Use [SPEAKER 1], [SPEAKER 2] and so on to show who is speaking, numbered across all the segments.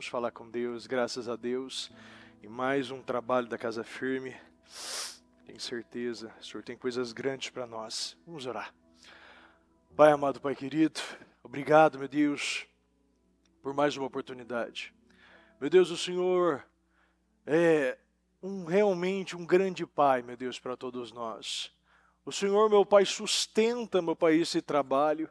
[SPEAKER 1] falar com Deus, graças a Deus. E mais um trabalho da Casa Firme. Tenho certeza, o Senhor tem coisas grandes para nós. Vamos orar. Pai amado, Pai querido, obrigado, meu Deus, por mais uma oportunidade. Meu Deus, o Senhor é realmente um grande Pai, meu Deus, para todos nós. O Senhor, meu Pai, sustenta, meu Pai, esse trabalho,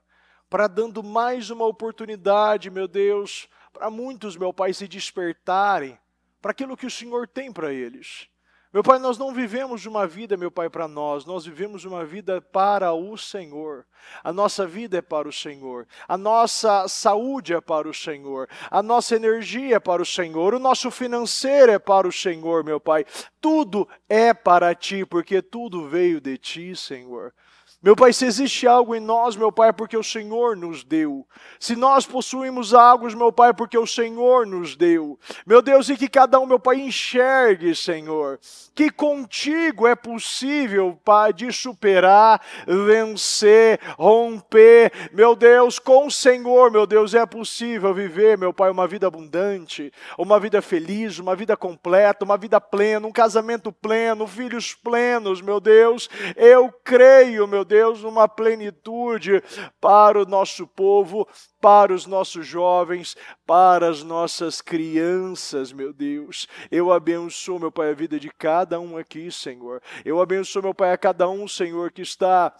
[SPEAKER 1] para dando mais uma oportunidade, meu Deus, para muitos, meu Pai, se despertarem para aquilo que o Senhor tem para eles. Meu Pai, nós não vivemos uma vida, meu Pai, para nós vivemos uma vida para o Senhor. A nossa vida é para o Senhor, a nossa saúde é para o Senhor, a nossa energia é para o Senhor, o nosso financeiro é para o Senhor, meu Pai. Tudo é para Ti, porque tudo veio de Ti, Senhor. Meu Pai, se existe algo em nós, meu Pai, é porque o Senhor nos deu. Se nós possuímos algo, meu Pai, é porque o Senhor nos deu. Meu Deus, e que cada um, meu Pai, enxergue, Senhor, que contigo é possível, Pai, de superar, vencer, romper. Meu Deus, com o Senhor, meu Deus, é possível viver, meu Pai, uma vida abundante, uma vida feliz, uma vida completa, uma vida plena, um casamento pleno, filhos plenos, meu Deus. Eu creio, meu Deus, uma plenitude para o nosso povo, para os nossos jovens, para as nossas crianças, meu Deus. Eu abençoo, meu Pai, a vida de cada um aqui, Senhor. Eu abençoo, meu Pai, a cada um, Senhor, que está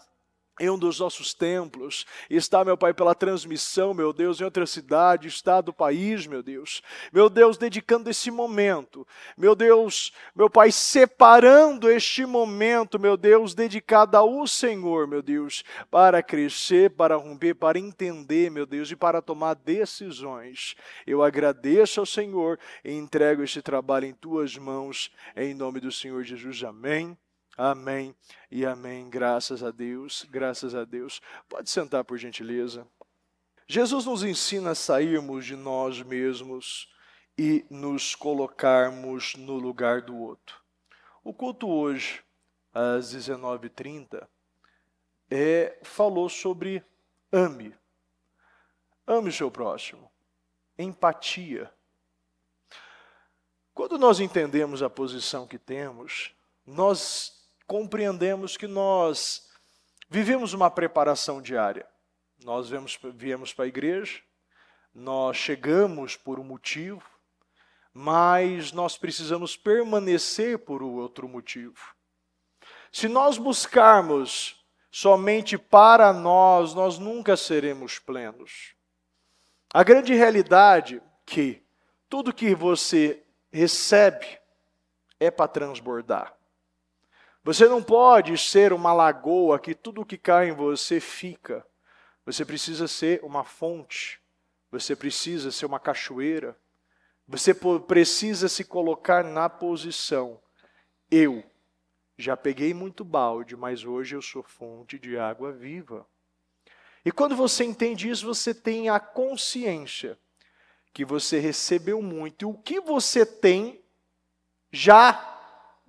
[SPEAKER 1] em um dos nossos templos, está, meu Pai, pela transmissão, meu Deus, em outra cidade, estado do país, meu Deus, dedicando esse momento, meu Deus, meu Pai, separando este momento, meu Deus, dedicado ao Senhor, meu Deus, para crescer, para romper, para entender, meu Deus, e para tomar decisões. Eu agradeço ao Senhor e entrego este trabalho em Tuas mãos, em nome do Senhor Jesus, amém. Amém e amém. Graças a Deus, graças a Deus. Pode sentar, por gentileza. Jesus nos ensina a sairmos de nós mesmos e nos colocarmos no lugar do outro. O culto hoje, às 19h30, falou sobre ame. Ame o seu próximo. Empatia. Quando nós entendemos a posição que temos, nós compreendemos que nós vivemos uma preparação diária. Nós viemos para a igreja, nós chegamos por um motivo, mas nós precisamos permanecer por outro motivo. Se nós buscarmos somente para nós, nós nunca seremos plenos. A grande realidade é que tudo que você recebe é para transbordar. Você não pode ser uma lagoa que tudo que cai em você fica. Você precisa ser uma fonte. Você precisa ser uma cachoeira. Você precisa se colocar na posição. Eu já peguei muito balde, mas hoje eu sou fonte de água viva. E quando você entende isso, você tem a consciência que você recebeu muito. E o que você tem já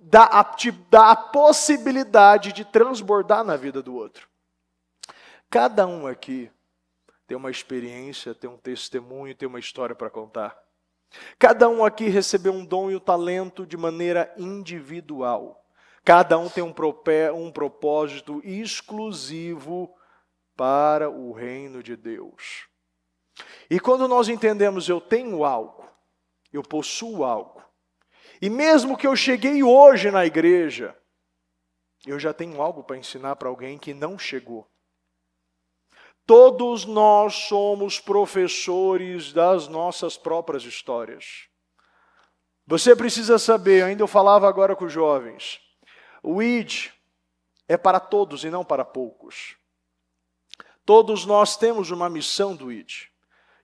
[SPEAKER 1] dá a possibilidade de transbordar na vida do outro. Cada um aqui tem uma experiência, tem um testemunho, tem uma história para contar. Cada um aqui recebeu um dom e um talento de maneira individual. Cada um tem um propósito exclusivo para o reino de Deus. E quando nós entendemos, eu tenho algo, eu possuo algo, e mesmo que eu cheguei hoje na igreja, eu já tenho algo para ensinar para alguém que não chegou. Todos nós somos professores das nossas próprias histórias. Você precisa saber, ainda eu falava agora com os jovens, o ID é para todos e não para poucos. Todos nós temos uma missão do ID.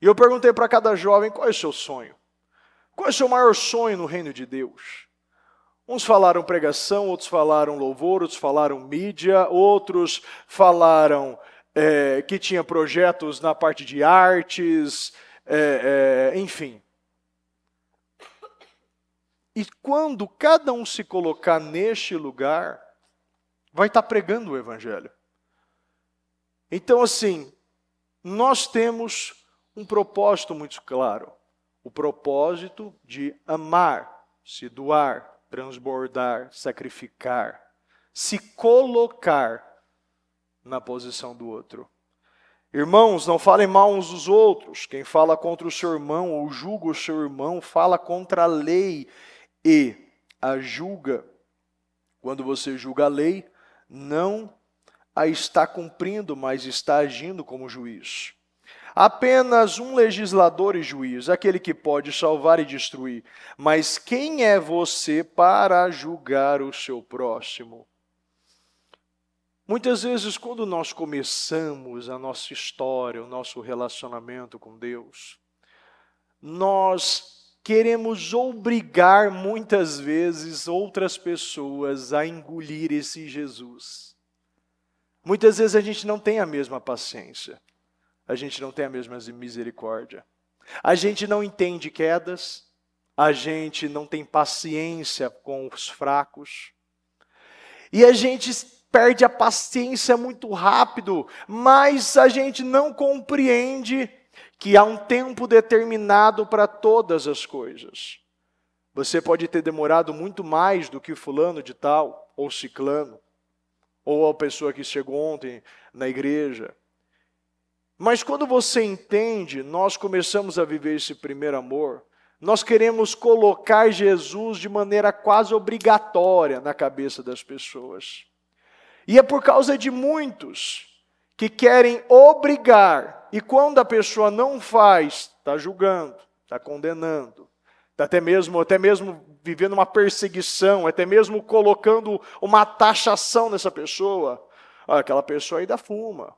[SPEAKER 1] E eu perguntei para cada jovem, qual é o seu sonho? Qual é o seu maior sonho no reino de Deus? Uns falaram pregação, outros falaram louvor, outros falaram mídia, outros falaram que tinha projetos na parte de artes, enfim. E quando cada um se colocar neste lugar, vai estar pregando o Evangelho. Então, assim, nós temos um propósito muito claro. o propósito de amar, se doar, transbordar, sacrificar, se colocar na posição do outro. Irmãos, não falem mal uns dos outros. Quem fala contra o seu irmão ou julga o seu irmão, fala contra a lei e a julga. Quando você julga a lei, não a está cumprindo, mas está agindo como juiz. Apenas um legislador e juiz, aquele que pode salvar e destruir. Mas quem é você para julgar o seu próximo? Muitas vezes, quando nós começamos a nossa história, o nosso relacionamento com Deus, nós queremos obrigar, muitas vezes, outras pessoas a engolir esse Jesus. Muitas vezes a gente não tem a mesma paciência, a gente não tem a mesma misericórdia, a gente não entende quedas, a gente não tem paciência com os fracos, e a gente perde a paciência muito rápido, mas a gente não compreende que há um tempo determinado para todas as coisas. Você pode ter demorado muito mais do que fulano de tal, ou ciclano, ou a pessoa que chegou ontem na igreja. Mas quando você entende, nós começamos a viver esse primeiro amor, nós queremos colocar Jesus de maneira quase obrigatória na cabeça das pessoas. E é por causa de muitos que querem obrigar, e quando a pessoa não faz, está julgando, está condenando, está até mesmo vivendo uma perseguição, até mesmo colocando uma taxação nessa pessoa. Ah, aquela pessoa ainda fuma,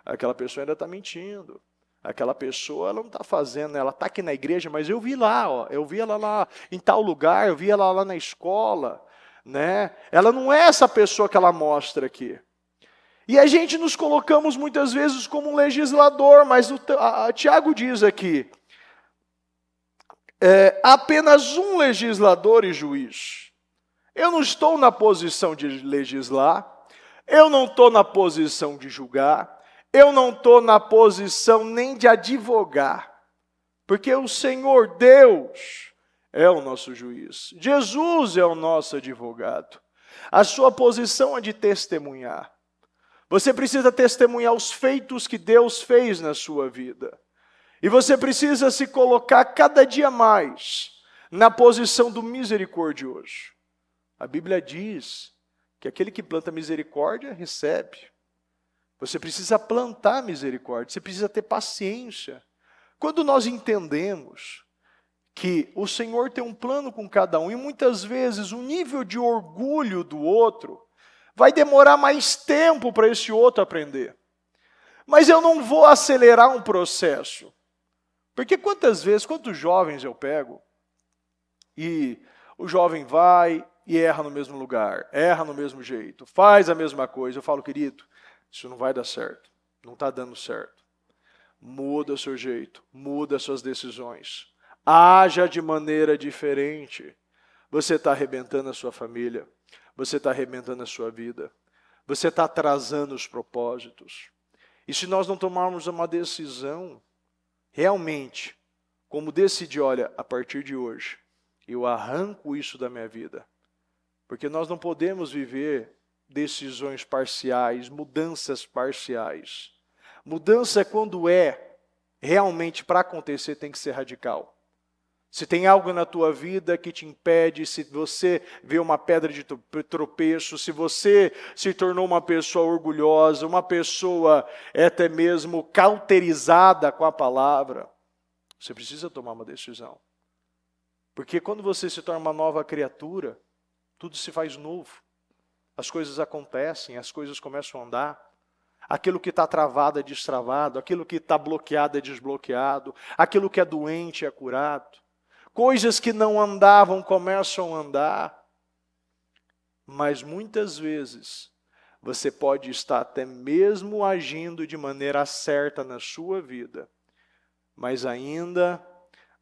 [SPEAKER 1] aquela pessoa ainda está mentindo, aquela pessoa ela não está fazendo, ela está aqui na igreja, mas eu vi lá, eu vi ela lá em tal lugar, eu vi ela lá na escola. Né? Ela não é essa pessoa que ela mostra aqui. E a gente nos colocamos muitas vezes como um legislador, mas Tiago diz aqui, apenas um legislador e juiz. Eu não estou na posição de legislar, eu não estou na posição de julgar, eu não estou na posição nem de advogar, porque o Senhor Deus é o nosso juiz. Jesus é o nosso advogado. A sua posição é de testemunhar. Você precisa testemunhar os feitos que Deus fez na sua vida. E você precisa se colocar cada dia mais na posição do misericordioso. A Bíblia diz que aquele que planta misericórdia recebe. Você precisa plantar misericórdia, você precisa ter paciência. Quando nós entendemos que o Senhor tem um plano com cada um, e muitas vezes o nível de orgulho do outro vai demorar mais tempo para esse outro aprender. Mas eu não vou acelerar um processo. Porque quantos jovens eu pego, e o jovem vai e erra no mesmo lugar, erra no mesmo jeito, faz a mesma coisa, eu falo, querido, isso não vai dar certo, não está dando certo. Muda o seu jeito, muda as suas decisões. Haja de maneira diferente. Você está arrebentando a sua família. Você está arrebentando a sua vida. Você está atrasando os propósitos. E se nós não tomarmos uma decisão, realmente, como decidir, olha, a partir de hoje, eu arranco isso da minha vida. Porque nós não podemos viver decisões parciais, mudanças parciais. Mudança, quando é realmente para acontecer, tem que ser radical. Se tem algo na tua vida que te impede, se você vê uma pedra de tropeço, se você se tornou uma pessoa orgulhosa, uma pessoa até mesmo cauterizada com a palavra, você precisa tomar uma decisão. Porque quando você se torna uma nova criatura, tudo se faz novo. As coisas acontecem, as coisas começam a andar. Aquilo que está travado é destravado, aquilo que está bloqueado é desbloqueado, aquilo que é doente é curado. Coisas que não andavam começam a andar. Mas muitas vezes você pode estar até mesmo agindo de maneira certa na sua vida, mas ainda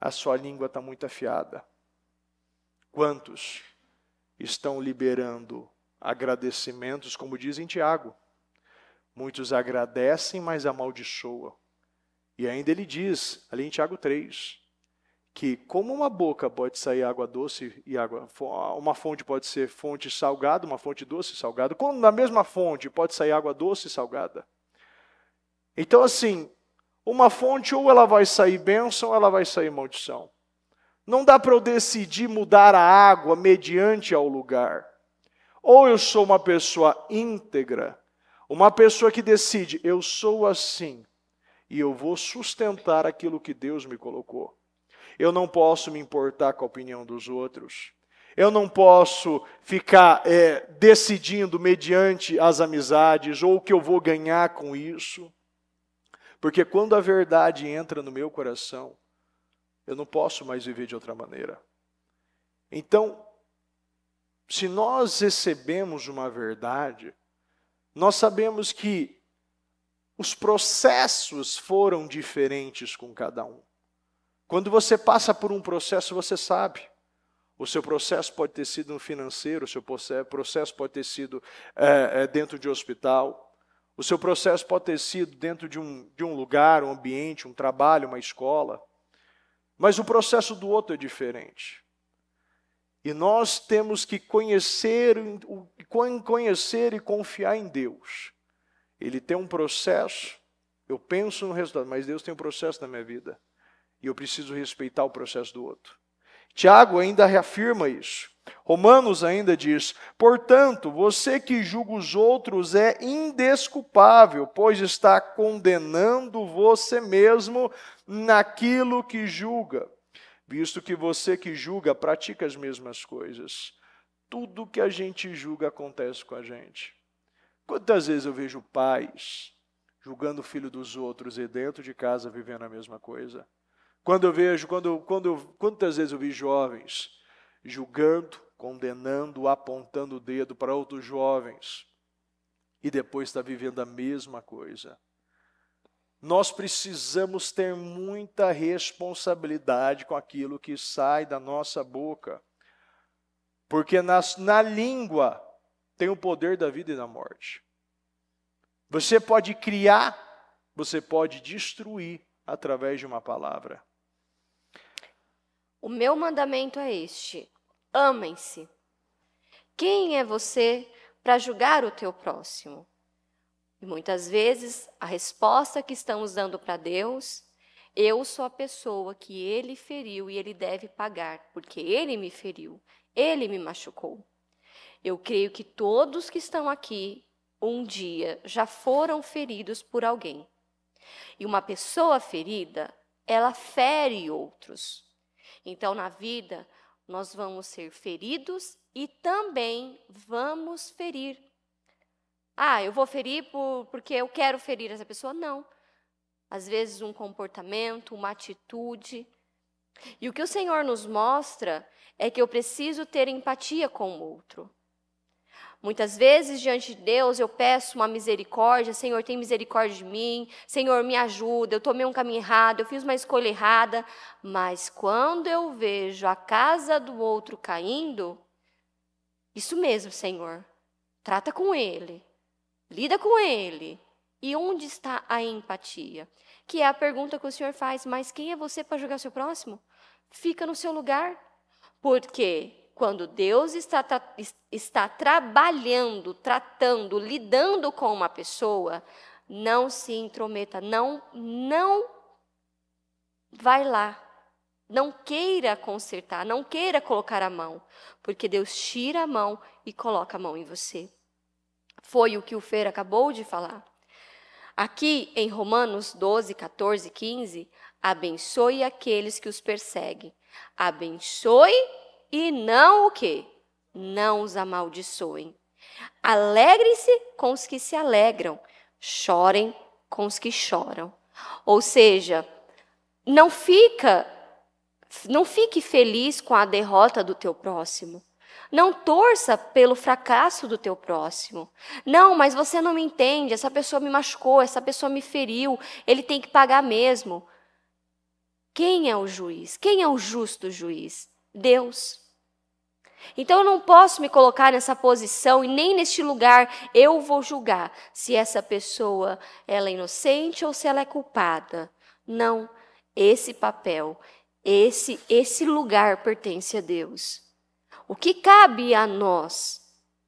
[SPEAKER 1] a sua língua está muito afiada. Quantos estão liberando agradecimentos, como diz em Tiago? Muitos agradecem, mas amaldiçoam. E ainda ele diz, ali em Tiago 3, que como uma boca pode sair água doce e água, uma fonte pode ser fonte salgada, uma fonte doce e salgada, como na mesma fonte pode sair água doce e salgada. Então assim, uma fonte ou ela vai sair bênção ou ela vai sair maldição. Não dá para eu decidir mudar a água mediante ao lugar. Ou eu sou uma pessoa íntegra, uma pessoa que decide, eu sou assim, e eu vou sustentar aquilo que Deus me colocou. Eu não posso me importar com a opinião dos outros. Eu não posso ficar decidindo mediante as amizades ou o que eu vou ganhar com isso. Porque quando a verdade entra no meu coração, eu não posso mais viver de outra maneira. Então, se nós recebemos uma verdade, nós sabemos que os processos foram diferentes com cada um. Quando você passa por um processo, você sabe. O seu processo pode ter sido no financeiro, o seu processo pode ter sido dentro de um hospital. O seu processo pode ter sido dentro de um lugar, um ambiente, um trabalho, uma escola. Mas o processo do outro é diferente. E nós temos que conhecer e confiar em Deus. Ele tem um processo, eu penso no resultado, mas Deus tem um processo na minha vida. E eu preciso respeitar o processo do outro. Tiago ainda reafirma isso. Romanos ainda diz, portanto, você que julga os outros é indesculpável, pois está condenando você mesmo naquilo que julga. Visto que você que julga pratica as mesmas coisas. Tudo que a gente julga acontece com a gente. Quantas vezes eu vejo pais julgando o filho dos outros e dentro de casa vivendo a mesma coisa? Quantas vezes eu vi jovens julgando, condenando, apontando o dedo para outros jovens e depois está vivendo a mesma coisa. Nós precisamos ter muita responsabilidade com aquilo que sai da nossa boca, porque na língua tem o poder da vida e da morte. Você pode criar, você pode destruir através de uma palavra.
[SPEAKER 2] O meu mandamento é este: amem-se. Quem é você para julgar o teu próximo? E muitas vezes a resposta que estamos dando para Deus, eu sou a pessoa que Ele feriu e Ele deve pagar, porque Ele me feriu, Ele me machucou. Eu creio que todos que estão aqui, um dia, já foram feridos por alguém. E uma pessoa ferida, ela fere outros. Então, na vida, nós vamos ser feridos e também vamos ferir. Ah, eu vou ferir porque eu quero ferir essa pessoa? Não. Às vezes um comportamento, uma atitude. E o que o Senhor nos mostra é que eu preciso ter empatia com o outro. Muitas vezes, diante de Deus, eu peço uma misericórdia. Senhor, tem misericórdia de mim. Senhor, me ajuda. Eu tomei um caminho errado, eu fiz uma escolha errada. Mas quando eu vejo a casa do outro caindo, isso mesmo, Senhor. Trata com ele. Lida com ele. E onde está a empatia? Que é a pergunta que o Senhor faz. Mas quem é você para julgar seu próximo? Fica no seu lugar. Porque quando Deus está trabalhando, tratando, lidando com uma pessoa, não se intrometa, não vai lá. Não queira consertar, não queira colocar a mão, porque Deus tira a mão e coloca a mão em você. Foi o que o Fer acabou de falar. Aqui em Romanos 12, 14, 15, abençoe aqueles que os perseguem. Abençoe e não o quê? Não os amaldiçoem. Alegre-se com os que se alegram. Chorem com os que choram. Ou seja, não fique feliz com a derrota do teu próximo. Não torça pelo fracasso do teu próximo. Não, mas você não me entende. Essa pessoa me machucou, essa pessoa me feriu. Ele tem que pagar mesmo. Quem é o juiz? Quem é o justo juiz? Deus. Então eu não posso me colocar nessa posição e nem neste lugar eu vou julgar se essa pessoa ela é inocente ou se ela é culpada. Não, esse papel Esse lugar pertence a Deus. O que cabe a nós?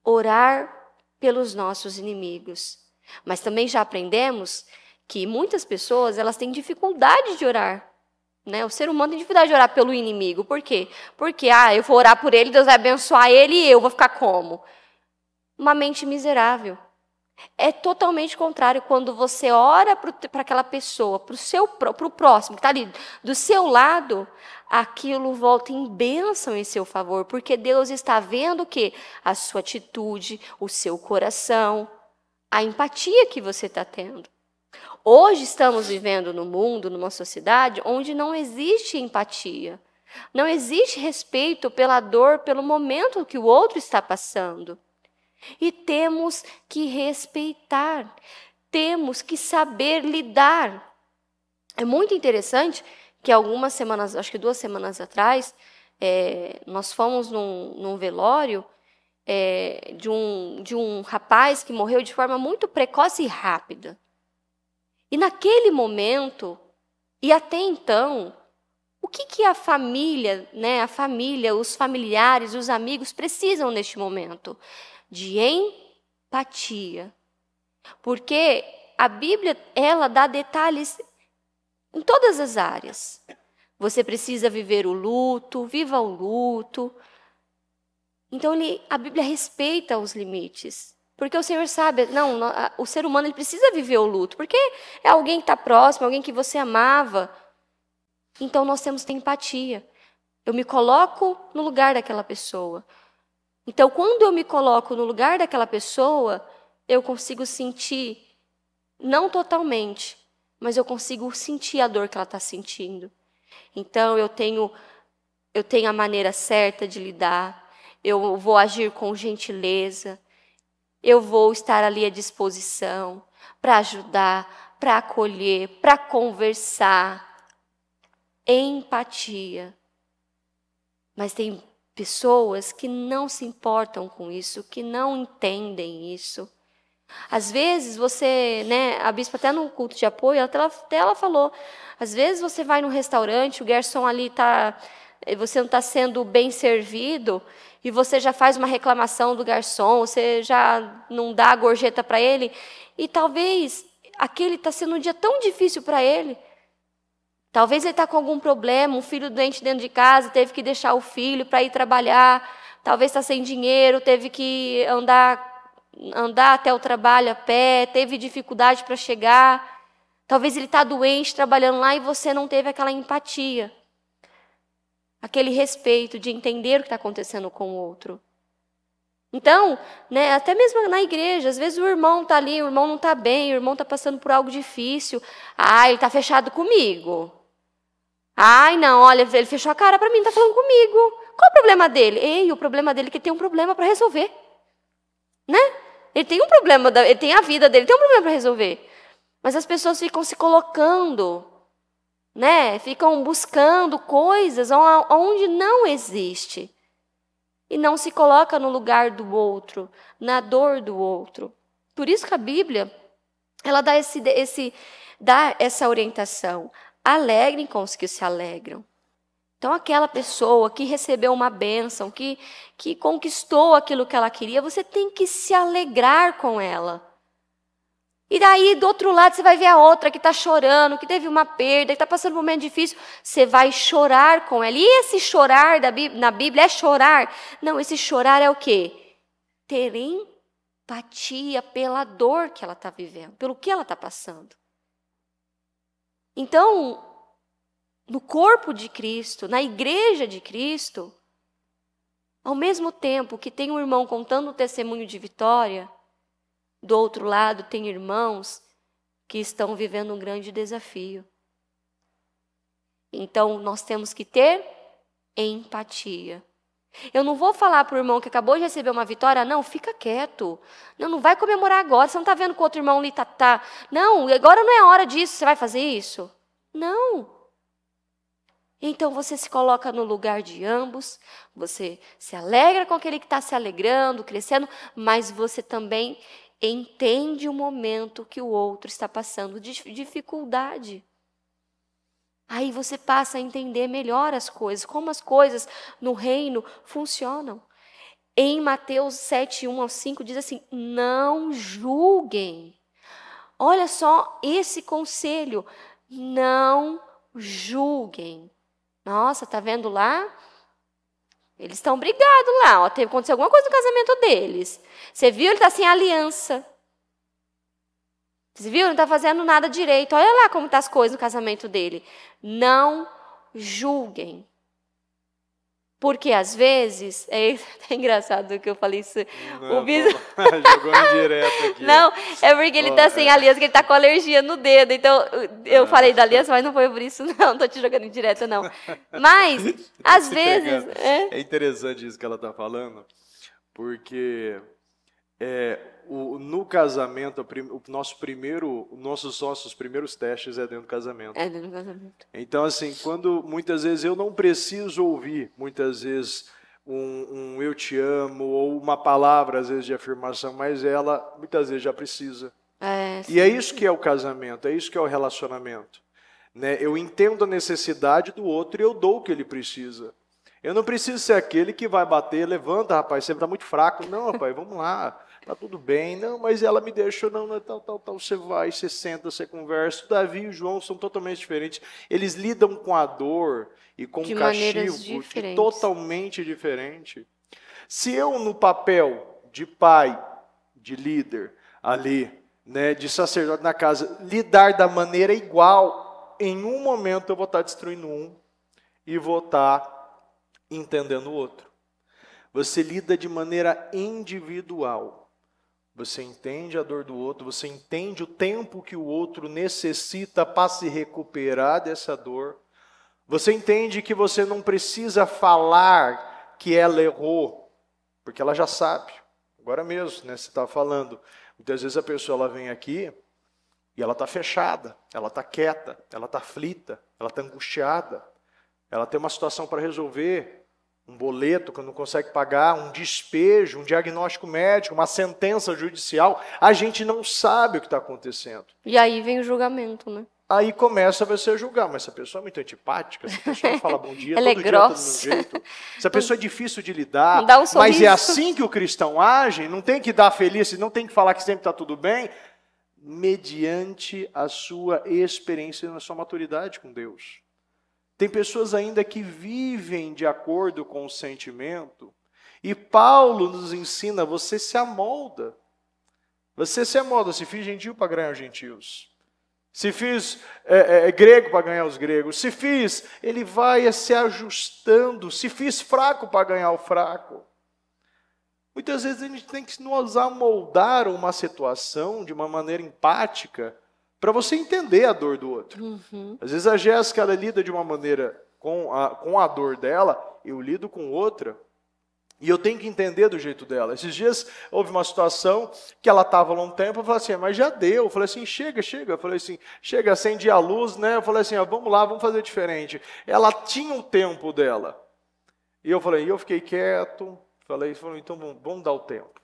[SPEAKER 2] Orar pelos nossos inimigos. Mas também já aprendemos que muitas pessoas, elas têm dificuldade de orar. Né? O ser humano tem dificuldade de orar pelo inimigo. Por quê? Porque, eu vou orar por ele, Deus vai abençoar ele e eu vou ficar como? Uma mente miserável. É totalmente contrário quando você ora para aquela pessoa, para o próximo, que está ali do seu lado, aquilo volta em bênção em seu favor, porque Deus está vendo o quê? A sua atitude, o seu coração, a empatia que você está tendo. Hoje estamos vivendo no mundo, numa sociedade, onde não existe empatia. Não existe respeito pela dor, pelo momento que o outro está passando. E temos que respeitar, temos que saber lidar. É muito interessante que algumas semanas, acho que 2 semanas atrás, nós fomos num velório de um rapaz que morreu de forma muito precoce e rápida. E naquele momento, e até então, o que a família, os familiares, os amigos precisam neste momento? De empatia. Porque a Bíblia, ela dá detalhes em todas as áreas. Você precisa viver o luto, viva o luto. Então, a Bíblia respeita os limites. Porque o Senhor sabe, o ser humano ele precisa viver o luto, porque é alguém que está próximo, alguém que você amava. Então, nós temos que ter empatia. Eu me coloco no lugar daquela pessoa. Então, quando eu me coloco no lugar daquela pessoa, eu consigo sentir, não totalmente, mas eu consigo sentir a dor que ela está sentindo. Então, eu tenho a maneira certa de lidar, eu vou agir com gentileza, eu vou estar ali à disposição para ajudar, para acolher, para conversar. Empatia. Mas tem pessoas que não se importam com isso, que não entendem isso. Às vezes você, a bispa até no culto de apoio, ela falou, às vezes você vai num restaurante, o garçom ali você não está sendo bem servido, e você já faz uma reclamação do garçom, você já não dá a gorjeta para ele, e talvez aquele está sendo um dia tão difícil para ele. Talvez ele está com algum problema, um filho doente dentro de casa, teve que deixar o filho para ir trabalhar, talvez está sem dinheiro, teve que andar até o trabalho a pé, teve dificuldade para chegar. Talvez ele está doente, trabalhando lá, e você não teve aquela empatia. Aquele respeito de entender o que está acontecendo com o outro. Então, até mesmo na igreja, às vezes o irmão está ali, o irmão não está bem, o irmão está passando por algo difícil. Ele está fechado comigo. Não, olha, ele fechou a cara para mim, está falando comigo. Qual o problema dele? O problema dele é que ele tem um problema para resolver. Ele tem um problema, ele tem a vida dele, tem um problema para resolver. Mas as pessoas ficam se colocando, ficam buscando coisas onde não existe. E não se coloca no lugar do outro, na dor do outro. Por isso que a Bíblia, ela dá essa orientação. Alegrem com os que se alegram. Então, aquela pessoa que recebeu uma bênção, que conquistou aquilo que ela queria, você tem que se alegrar com ela. E daí, do outro lado, você vai ver a outra que está chorando, que teve uma perda, que está passando um momento difícil. Você vai chorar com ela. E esse chorar na Bíblia é chorar? Não, esse chorar é o quê? Ter empatia pela dor que ela está vivendo, pelo que ela está passando. Então, no corpo de Cristo, na igreja de Cristo, ao mesmo tempo que tem um irmão contando um testemunho de vitória, do outro lado tem irmãos que estão vivendo um grande desafio. Então, nós temos que ter empatia. Eu não vou falar para o irmão que acabou de receber uma vitória, não, fica quieto. Não vai comemorar agora, você não está vendo que o outro irmão ali tá. Não, agora não é hora disso, você vai fazer isso? Não. Então você se coloca no lugar de ambos, você se alegra com aquele que está se alegrando, crescendo, mas você também entende o momento que o outro está passando de dificuldade. Aí você passa a entender melhor as coisas, como as coisas no reino funcionam. Em Mateus 7, 1 ao 5, diz assim: não julguem. Olha só esse conselho, não julguem. Nossa, tá vendo lá? Eles estão brigados lá, ó, aconteceu alguma coisa no casamento deles. Você viu? Ele está sem aliança. Você viu? Ele não está fazendo nada direito. Olha lá como estão as coisas no casamento dele. Não julguem. Porque, às vezes, é engraçado que eu falei isso.
[SPEAKER 1] Não, jogou indireto aqui.
[SPEAKER 2] Não, é porque ele está sem aliança, que ele está com alergia no dedo. Então, eu falei da aliança, mas não foi por isso, não. Estou te jogando indireto, não. Mas, às vezes...
[SPEAKER 1] É interessante isso que ela está falando, porque no casamento, nossos primeiros testes é dentro do casamento.
[SPEAKER 2] É dentro do casamento.
[SPEAKER 1] Então, assim, quando muitas vezes eu não preciso ouvir, muitas vezes um eu te amo ou uma palavra, às vezes, de afirmação, mas ela muitas vezes já precisa. E é isso que é o casamento, é isso que é o relacionamento. Né? Eu entendo a necessidade do outro e eu dou o que ele precisa. Eu não preciso ser aquele que vai bater, levanta, rapaz, você está muito fraco. Não, rapaz, vamos lá. Tá tudo bem, não, mas ela me deixou, não, tal, você vai, você senta, você conversa. O Davi e o João são totalmente diferentes. Eles lidam com a dor e com o castigo totalmente diferente. Se eu, no papel de pai, de líder, ali, né, de sacerdote na casa, lidar da maneira igual, em um momento eu vou estar destruindo um e vou estar entendendo o outro. Você lida de maneira individual. Você entende a dor do outro, você entende o tempo que o outro necessita para se recuperar dessa dor. Você entende que você não precisa falar que ela errou, porque ela já sabe. Agora mesmo, né, você está falando. Muitas vezes a pessoa ela vem aqui e ela está fechada, ela está quieta, ela está aflita, ela está angustiada. Ela tem uma situação para resolver. Um boleto que não consegue pagar, um despejo, um diagnóstico médico, uma sentença judicial, a gente não sabe o que está acontecendo.
[SPEAKER 2] E aí vem o julgamento, né?
[SPEAKER 1] Aí começa você a julgar, mas essa pessoa é muito antipática, essa pessoa não fala bom dia,
[SPEAKER 2] ela
[SPEAKER 1] todo
[SPEAKER 2] é
[SPEAKER 1] dia
[SPEAKER 2] grossa.
[SPEAKER 1] tá do mesmo jeito. Essa pessoa é difícil de lidar,
[SPEAKER 2] Dá um sorriso.
[SPEAKER 1] Mas é assim que o cristão age, não tem que dar feliz, não tem que falar que sempre está tudo bem, mediante a sua experiência e a sua maturidade com Deus. Tem pessoas ainda que vivem de acordo com o sentimento. E Paulo nos ensina, você se amolda. Você se amolda, se fiz gentil para ganhar os gentios. Se fiz grego para ganhar os gregos. Se fiz, ele vai se ajustando. Se fiz fraco para ganhar o fraco. Muitas vezes a gente tem que nos amoldar uma situação de uma maneira empática, para você entender a dor do outro.
[SPEAKER 2] Uhum.
[SPEAKER 1] Às vezes a Jéssica ela lida de uma maneira com a dor dela, eu lido com outra. E eu tenho que entender do jeito dela. Esses dias houve uma situação que ela estava lá um tempo, eu falei assim, mas já deu. Eu falei assim, chega. Eu falei assim, chega, acende a luz, né? Eu falei assim, vamos lá, vamos fazer diferente. Ela tinha um tempo dela. E eu falei, eu fiquei quieto, falei então vamos dar o tempo.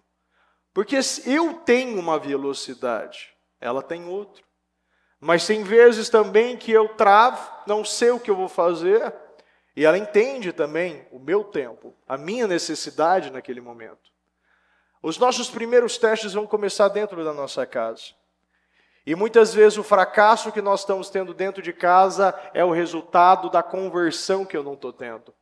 [SPEAKER 1] Porque eu tenho uma velocidade, ela tem outra. Mas tem vezes também que eu travo, não sei o que eu vou fazer, e ela entende também o meu tempo, a minha necessidade naquele momento. Os nossos primeiros testes vão começar dentro da nossa casa. E muitas vezes o fracasso que nós estamos tendo dentro de casa é o resultado da conversão que eu não estou tendo.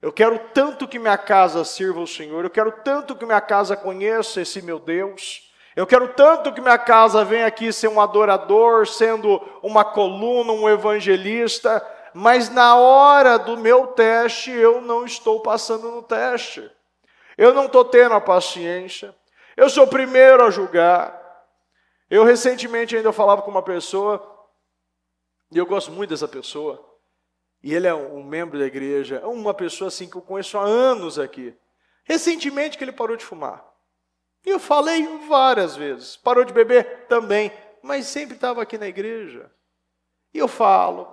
[SPEAKER 1] Eu quero tanto que minha casa sirva ao Senhor, eu quero tanto que minha casa conheça esse meu Deus. Eu quero tanto que minha casa venha aqui ser um adorador, sendo uma coluna, um evangelista, mas na hora do meu teste, eu não estou passando no teste. Eu não estou tendo a paciência. Eu sou o primeiro a julgar. Eu recentemente ainda falava com uma pessoa, e eu gosto muito dessa pessoa, e ele é um membro da igreja, é uma pessoa assim que eu conheço há anos aqui. Recentemente que ele parou de fumar. E eu falei várias vezes. Parou de beber? Também. Mas sempre estava aqui na igreja. E eu falo.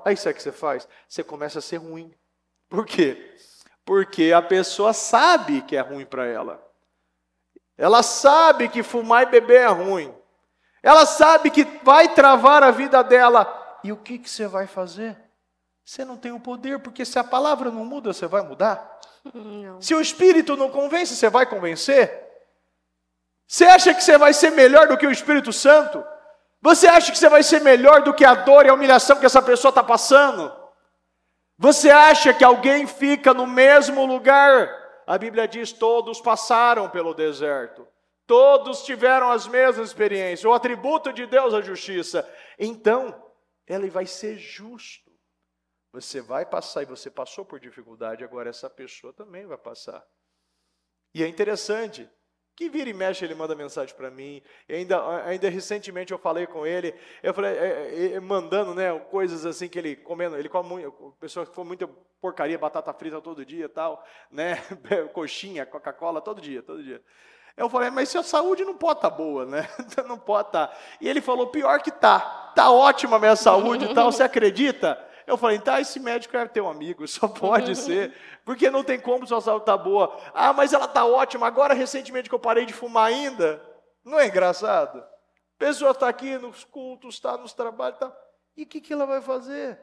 [SPEAKER 1] Aí sabe o que você faz? Você começa a ser ruim. Por quê? Porque a pessoa sabe que é ruim para ela. Ela sabe que fumar e beber é ruim. Ela sabe que vai travar a vida dela. E o que você vai fazer? Você não tem o poder, porque se a palavra não muda, você vai mudar?
[SPEAKER 2] Não.
[SPEAKER 1] Se o Espírito não convence, você vai convencer? Você acha que você vai ser melhor do que o Espírito Santo? Você acha que você vai ser melhor do que a dor e a humilhação que essa pessoa está passando? Você acha que alguém fica no mesmo lugar? A Bíblia diz, todos passaram pelo deserto. Todos tiveram as mesmas experiências. O atributo de Deus é a justiça. Então, ele vai ser justo. Você vai passar, e você passou por dificuldade, agora essa pessoa também vai passar. E é interessante, que vira e mexe ele manda mensagem para mim, e ainda recentemente eu falei com ele, eu falei, mandando, né, coisas assim que ele comendo, ele come muito, pessoa que come muita porcaria, batata frita todo dia e tal, né, coxinha, Coca-Cola, todo dia. Eu falei, mas sua saúde não pode estar boa, né, não pode estar. E ele falou, pior que tá ótima a minha saúde e tal, você acredita? Eu falei, tá, esse médico é teu amigo, só pode ser, porque não tem como sua saúde tá boa. Ah, mas ela tá ótima, agora recentemente que eu parei de fumar ainda. Não é engraçado? A pessoa está aqui nos cultos, está nos trabalhos, tá. E o que ela vai fazer?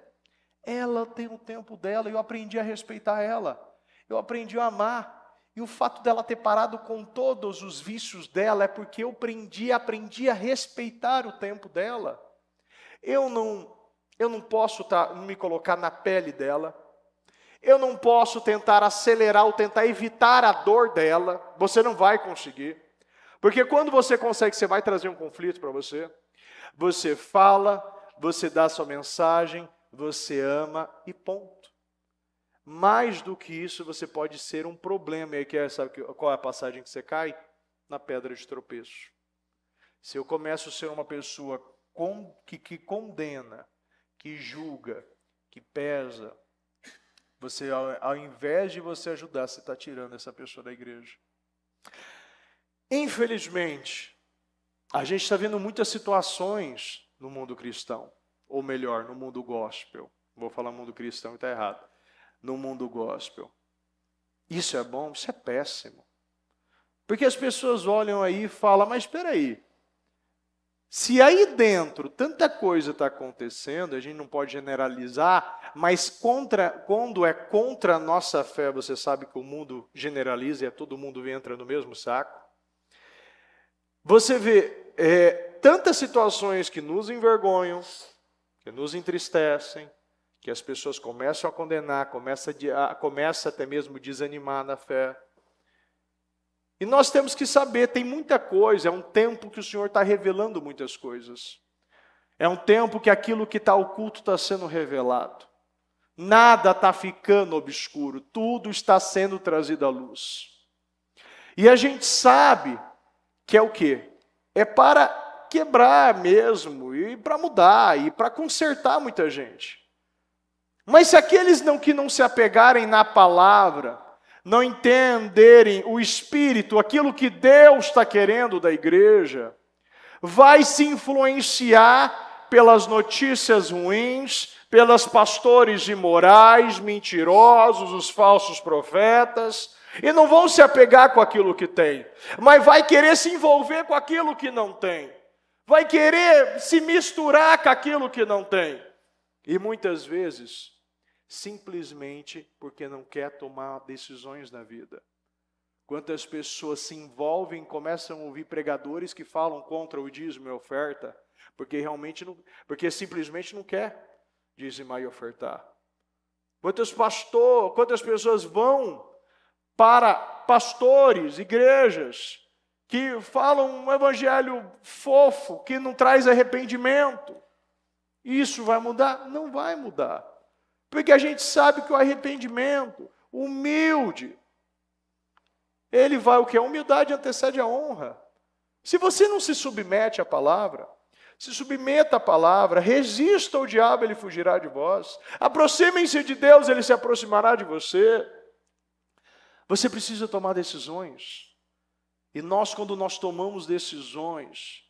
[SPEAKER 1] Ela tem o tempo dela, e eu aprendi a respeitar ela. Eu aprendi a amar. E o fato dela ter parado com todos os vícios dela é porque eu aprendi a respeitar o tempo dela. Eu não posso me colocar na pele dela. Eu não posso tentar acelerar ou tentar evitar a dor dela. Você não vai conseguir. Porque quando você consegue, você vai trazer um conflito para você. Você fala, você dá sua mensagem, você ama e ponto. Mais do que isso, você pode ser um problema. E aí, sabe qual é a passagem que você cai? Na pedra de tropeço. Se eu começo a ser uma pessoa que condena, que julga, que pesa, você, ao invés de você ajudar, você está tirando essa pessoa da igreja. Infelizmente, a gente está vendo muitas situações no mundo cristão, ou melhor, no mundo gospel. Vou falar mundo cristão e está errado. No mundo gospel. Isso é bom? Isso é péssimo. Porque as pessoas olham aí e falam, mas espera aí, se aí dentro tanta coisa está acontecendo, a gente não pode generalizar, mas quando é contra a nossa fé, você sabe que o mundo generaliza e todo mundo entra no mesmo saco. Você vê tantas situações que nos envergonham, que nos entristecem, que as pessoas começam a condenar, começa até mesmo a desanimar na fé. E nós temos que saber, tem muita coisa, é um tempo que o Senhor está revelando muitas coisas. É um tempo que aquilo que está oculto está sendo revelado. Nada está ficando obscuro, tudo está sendo trazido à luz. E a gente sabe que é o quê? É para quebrar mesmo, e para mudar, e para consertar muita gente. Mas se aqueles que não se apegarem na palavra, não entenderem o Espírito, aquilo que Deus está querendo da igreja, vai se influenciar pelas notícias ruins, pelos pastores imorais, mentirosos, os falsos profetas, e não vão se apegar com aquilo que tem, mas vai querer se envolver com aquilo que não tem, vai querer se misturar com aquilo que não tem, e muitas vezes simplesmente porque não quer tomar decisões na vida. Quantas pessoas se envolvem, começam a ouvir pregadores que falam contra o dízimo e a oferta, porque simplesmente não quer dizimar e ofertar. Quantas pessoas vão para pastores, igrejas, que falam um evangelho fofo, que não traz arrependimento. Isso vai mudar? Não vai mudar. Porque a gente sabe que o arrependimento, humilde, ele vai o quê? A humildade antecede a honra. Se você não se submete à palavra, se submeta à palavra, resista ao diabo, ele fugirá de vós. Aproximem-se de Deus, ele se aproximará de você. Você precisa tomar decisões. E quando nós tomamos decisões,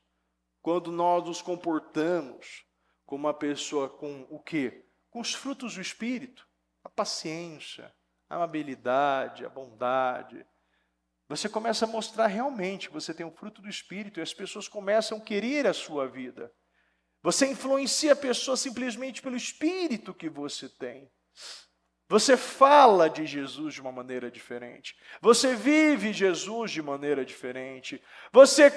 [SPEAKER 1] quando nós nos comportamos como uma pessoa com o quê? Com os frutos do Espírito, a paciência, a amabilidade, a bondade. Você começa a mostrar realmente que você tem o fruto do Espírito e as pessoas começam a querer a sua vida. Você influencia a pessoa simplesmente pelo espírito que você tem. Você fala de Jesus de uma maneira diferente. Você vive Jesus de maneira diferente. Você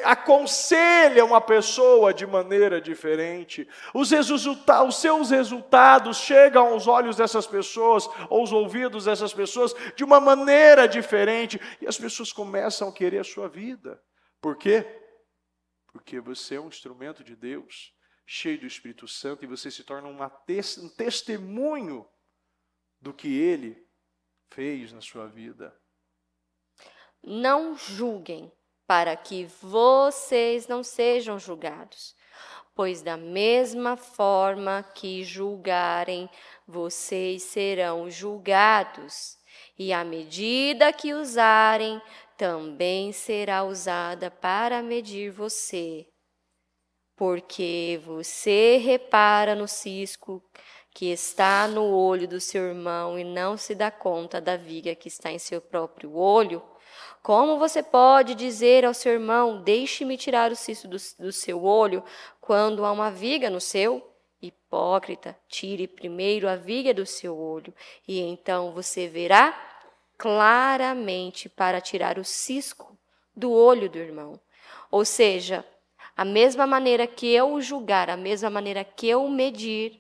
[SPEAKER 1] aconselha uma pessoa de maneira diferente. Os seus resultados chegam aos olhos dessas pessoas, aos ouvidos dessas pessoas, de uma maneira diferente. E as pessoas começam a querer a sua vida. Por quê? Porque você é um instrumento de Deus, cheio do Espírito Santo, e você se torna um testemunho do que Ele fez na sua vida.
[SPEAKER 2] Não julguem, para que vocês não sejam julgados. Pois da mesma forma que julgarem, vocês serão julgados. E a medida que usarem, também será usada para medir você. Porque você repara no cisco que está no olho do seu irmão e não se dá conta da viga que está em seu próprio olho, como você pode dizer ao seu irmão, deixe-me tirar o cisco do seu olho, quando há uma viga no seu? Hipócrita, tire primeiro a viga do seu olho, e então você verá claramente para tirar o cisco do olho do irmão. Ou seja, a mesma maneira que eu julgar, a mesma maneira que eu medir,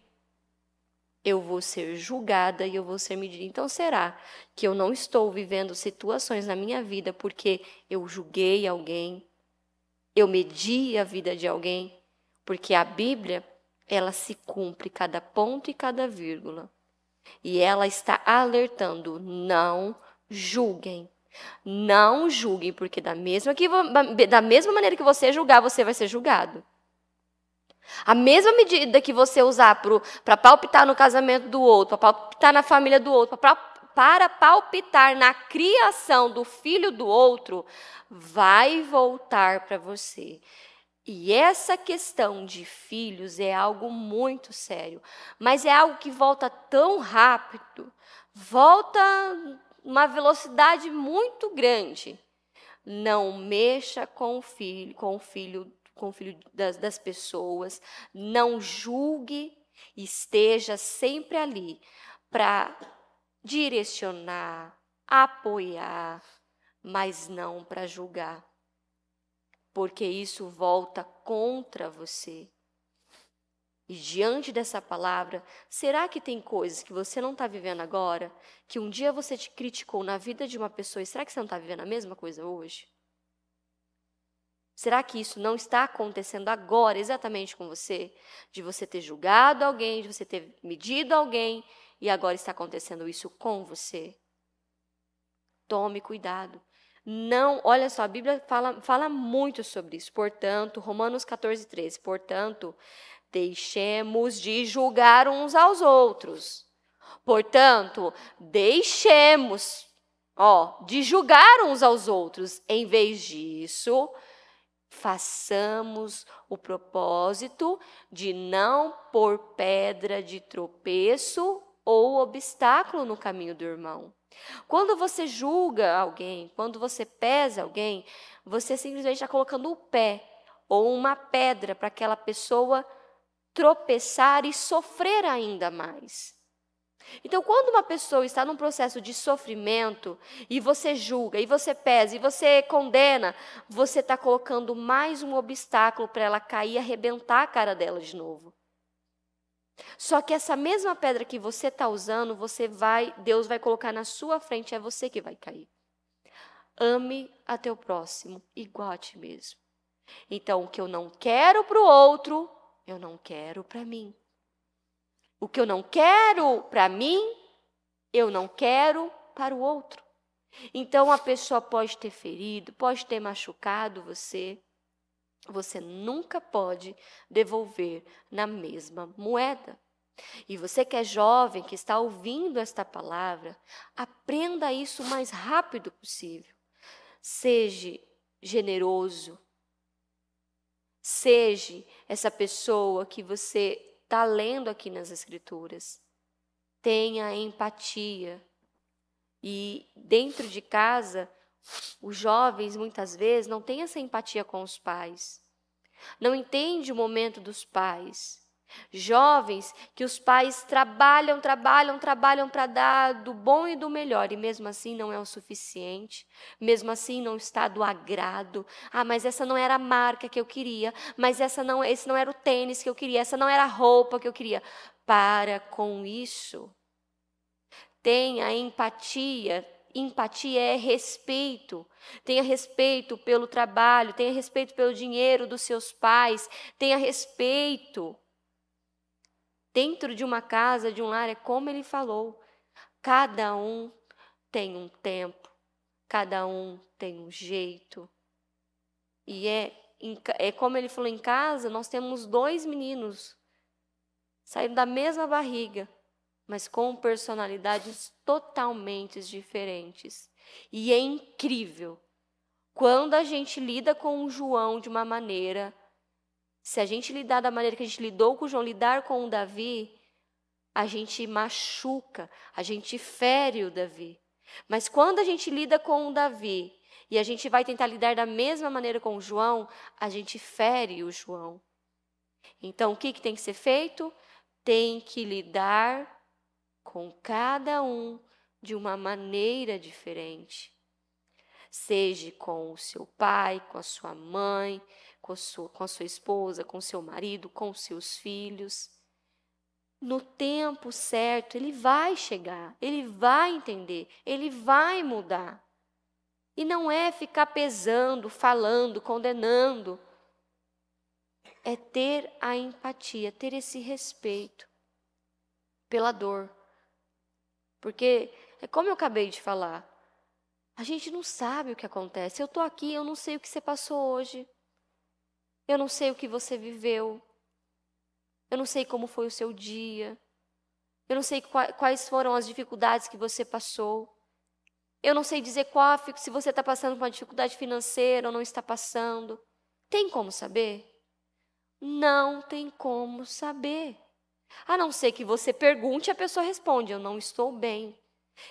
[SPEAKER 2] eu vou ser julgada e eu vou ser medida. Então, será que eu não estou vivendo situações na minha vida porque eu julguei alguém, eu medi a vida de alguém? Porque a Bíblia, ela se cumpre cada ponto e cada vírgula. E ela está alertando, não julguem. Não julguem, porque da mesma maneira que você julgar, você vai ser julgado. A mesma medida que você usar para palpitar no casamento do outro, para palpitar na família do outro, para palpitar na criação do filho do outro, vai voltar para você. E essa questão de filhos é algo muito sério, mas é algo que volta tão rápido, volta uma velocidade muito grande. Não mexa com o filho das pessoas, não julgue, esteja sempre ali para direcionar, apoiar, mas não para julgar, porque isso volta contra você. E diante dessa palavra, será que tem coisas que você não está vivendo agora, que um dia você te criticou na vida de uma pessoa, e será que você não está vivendo a mesma coisa hoje? Será que isso não está acontecendo agora exatamente com você? De você ter julgado alguém, de você ter medido alguém, e agora está acontecendo isso com você? Tome cuidado. Não, olha só, a Bíblia fala muito sobre isso. Portanto, Romanos 14:13, portanto, deixemos de julgar uns aos outros. Portanto, deixemos, de julgar uns aos outros. Em vez disso, façamos o propósito de não pôr pedra de tropeço ou obstáculo no caminho do irmão. Quando você julga alguém, quando você pesa alguém, você simplesmente está colocando o pé ou uma pedra para aquela pessoa tropeçar e sofrer ainda mais. Então, quando uma pessoa está num processo de sofrimento e você julga, e você pesa, e você condena, você está colocando mais um obstáculo para ela cair e arrebentar a cara dela de novo. Só que essa mesma pedra que você está usando, Deus vai colocar na sua frente, é você que vai cair. Ame a teu próximo igual a ti mesmo. Então, o que eu não quero para o outro, eu não quero para mim. O que eu não quero para mim, eu não quero para o outro. Então, a pessoa pode ter ferido, pode ter machucado você. Você nunca pode devolver na mesma moeda. E você que é jovem, que está ouvindo esta palavra, aprenda isso o mais rápido possível. Seja generoso. Seja essa pessoa que você está lendo aqui nas Escrituras. Tenha empatia. E dentro de casa, os jovens muitas vezes não têm essa empatia com os pais. não entende o momento dos pais. Jovens que os pais trabalham para dar do bom e do melhor, e mesmo assim não é o suficiente, mesmo assim não está do agrado. Ah, mas essa não era a marca que eu queria, mas esse não era o tênis que eu queria, essa não era a roupa que eu queria. Para com isso. Tenha empatia. Empatia é respeito. Tenha respeito pelo trabalho, tenha respeito pelo dinheiro dos seus pais, tenha respeito. Dentro de uma casa, de um lar, é como ele falou, cada um tem um tempo, cada um tem um jeito. E é como ele falou, em casa nós temos 2 meninos, saindo da mesma barriga, mas com personalidades totalmente diferentes. E é incrível, quando a gente lida com o João de uma maneira, se a gente lidar da maneira que a gente lidou com o João, lidar com o Davi, a gente machuca, a gente fere o Davi. Mas quando a gente lida com o Davi e a gente vai tentar lidar da mesma maneira com o João, a gente fere o João. Então, o que tem que ser feito? Tem que lidar com cada um de uma maneira diferente. Seja com o seu pai, com a sua mãe, com a sua esposa, com o seu marido, com os seus filhos. No tempo certo, ele vai chegar, ele vai entender, ele vai mudar. E não é ficar pesando, falando, condenando. É ter a empatia, ter esse respeito pela dor. Porque, é como eu acabei de falar, a gente não sabe o que acontece. Eu estou aqui, eu não sei o que você passou hoje. Eu não sei o que você viveu. Eu não sei como foi o seu dia. Eu não sei quais foram as dificuldades que você passou. Eu não sei dizer se você está passando por uma dificuldade financeira ou não está passando. Tem como saber? Não tem como saber. A não ser que você pergunte e a pessoa responde, eu não estou bem.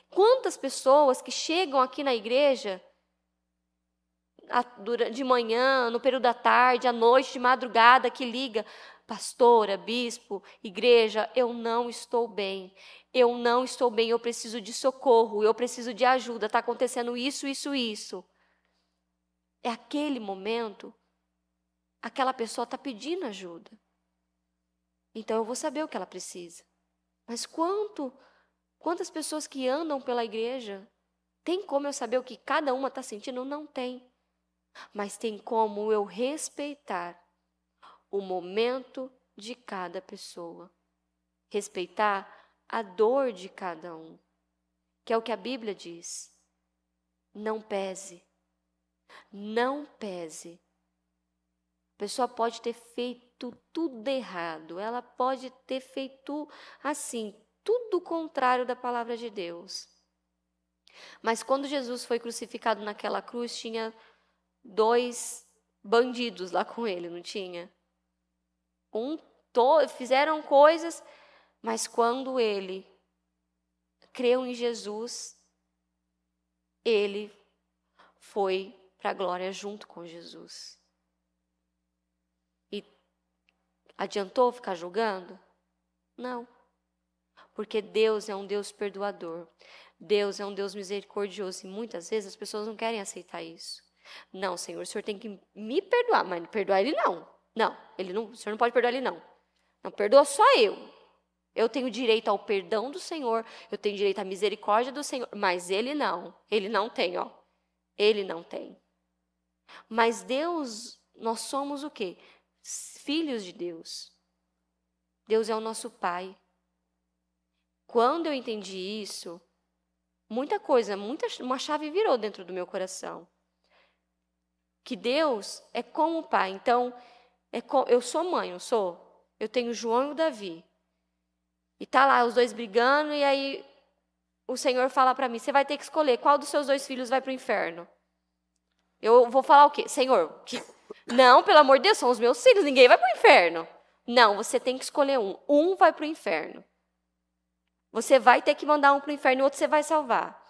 [SPEAKER 2] Quantas pessoas que chegam aqui na igreja de manhã, no período da tarde, à noite, de madrugada, que liga, pastora, bispo, igreja, eu não estou bem, eu preciso de socorro, eu preciso de ajuda, está acontecendo isso. É aquele momento, aquela pessoa está pedindo ajuda. Então eu vou saber o que ela precisa. Mas quantas pessoas que andam pela igreja, tem como eu saber o que cada uma está sentindo? Não tem. Mas tem como eu respeitar o momento de cada pessoa. Respeitar a dor de cada um. Que é o que a Bíblia diz. Não pese. Não pese. A pessoa pode ter feito tudo errado. Ela pode ter feito assim, tudo o contrário da palavra de Deus. Mas quando Jesus foi crucificado naquela cruz, tinha 2 bandidos lá com ele, não tinha? Fizeram coisas, mas quando ele creu em Jesus, ele foi para a glória junto com Jesus. E adiantou ficar julgando? Não. Porque Deus é um Deus perdoador. Deus é um Deus misericordioso. E muitas vezes as pessoas não querem aceitar isso. Não, Senhor, o Senhor tem que me perdoar, mas perdoar ele não. Não, o Senhor não pode perdoar ele não. Não, perdoa só eu. Eu tenho direito ao perdão do Senhor, eu tenho direito à misericórdia do Senhor, mas ele não. Ele não tem, ó. Ele não tem. Mas Deus, nós somos o quê? Filhos de Deus. Deus é o nosso Pai. Quando eu entendi isso, uma chave virou dentro do meu coração. Que Deus é como o Pai. Então, eu sou mãe, não sou? Eu tenho o João e o Davi. E tá lá os 2 brigando, e aí o Senhor fala para mim, você vai ter que escolher qual dos seus 2 filhos vai para o inferno. Eu vou falar o quê? Senhor, não, pelo amor de Deus, são os meus filhos, ninguém vai para o inferno. Não, você tem que escolher um. Um vai para o inferno. Você vai ter que mandar um para o inferno e o outro você vai salvar.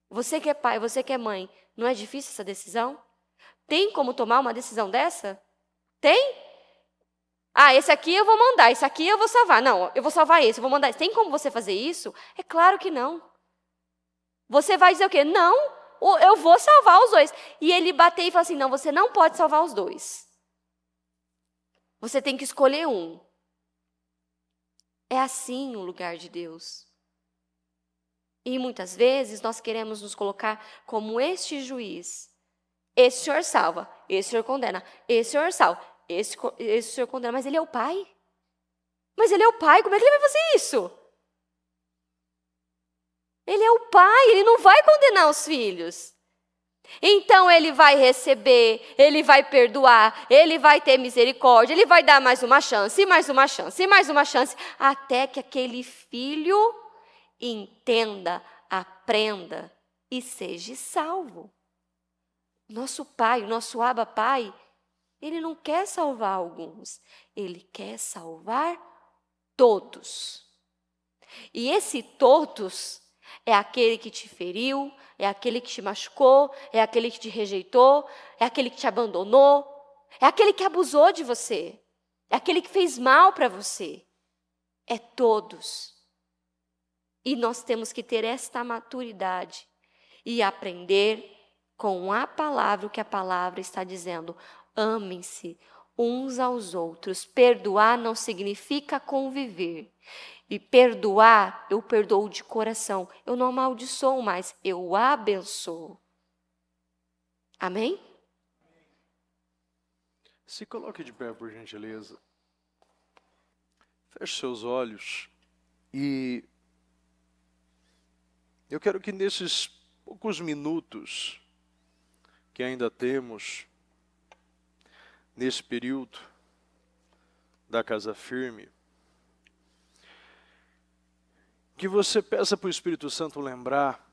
[SPEAKER 2] Você que é pai, você que é mãe, não é difícil essa decisão? Tem como tomar uma decisão dessa? Tem? Ah, esse aqui eu vou mandar, esse aqui eu vou salvar. Não, eu vou salvar esse, eu vou mandar esse. Tem como você fazer isso? É claro que não. Você vai dizer o quê? Não, eu vou salvar os dois. E ele bateu e falou assim, não, você não pode salvar os dois. Você tem que escolher um. É assim o lugar de Deus. E muitas vezes nós queremos nos colocar como este juiz. Esse senhor salva, esse senhor condena, esse senhor salva, esse senhor condena. Mas ele é o pai. Mas ele é o pai, como é que ele vai fazer isso? Ele é o pai, ele não vai condenar os filhos. Então ele vai receber, ele vai perdoar, ele vai ter misericórdia, ele vai dar mais uma chance, mais uma chance, mais uma chance, até que aquele filho entenda, aprenda e seja salvo. Nosso pai, o nosso Abba Pai, ele não quer salvar alguns, ele quer salvar todos. E esse todos é aquele que te feriu, é aquele que te machucou, é aquele que te rejeitou, é aquele que te abandonou, é aquele que abusou de você, é aquele que fez mal para você. É todos. E nós temos que ter esta maturidade e aprender com a palavra o que a palavra está dizendo. Amem-se uns aos outros. Perdoar não significa conviver. E perdoar, eu perdoo de coração. Eu não amaldiçoo mais, eu abençoo. Amém?
[SPEAKER 1] Se coloque de pé, por gentileza. Feche seus olhos. E eu quero que nesses poucos minutos que ainda temos, nesse período da Casa Firme, que você peça para o Espírito Santo lembrar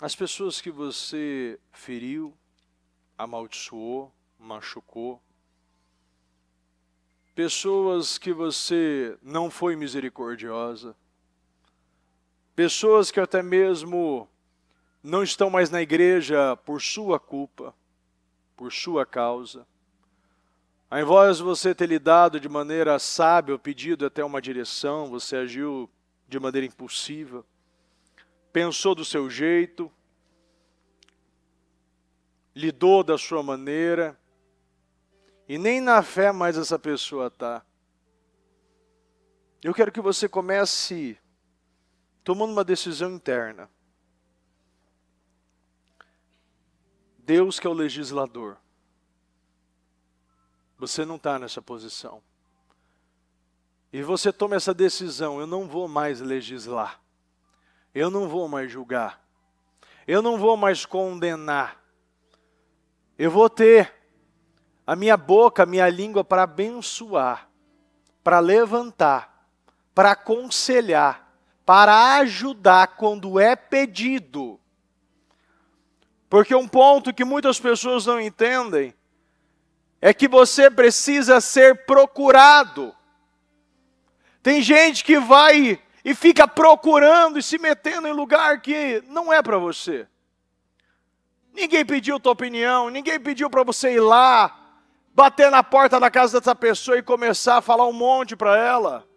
[SPEAKER 1] as pessoas que você feriu, amaldiçoou, machucou, pessoas que você não foi misericordiosa, pessoas que até mesmo não estão mais na igreja por sua culpa, por sua causa. Ao invés de você ter lidado de maneira sábia, pedido até uma direção, você agiu de maneira impulsiva, pensou do seu jeito, lidou da sua maneira, e nem na fé mais essa pessoa está. Eu quero que você comece tomando uma decisão interna. Deus que é o legislador. Você não está nessa posição. E você toma essa decisão, eu não vou mais legislar. Eu não vou mais julgar. Eu não vou mais condenar. Eu vou ter a minha boca, a minha língua para abençoar, para levantar, para aconselhar, para ajudar quando é pedido. Porque um ponto que muitas pessoas não entendem é que você precisa ser procurado. Tem gente que vai e fica procurando e se metendo em lugar que não é para você. Ninguém pediu tua opinião, ninguém pediu para você ir lá, bater na porta da casa dessa pessoa e começar a falar um monte para ela.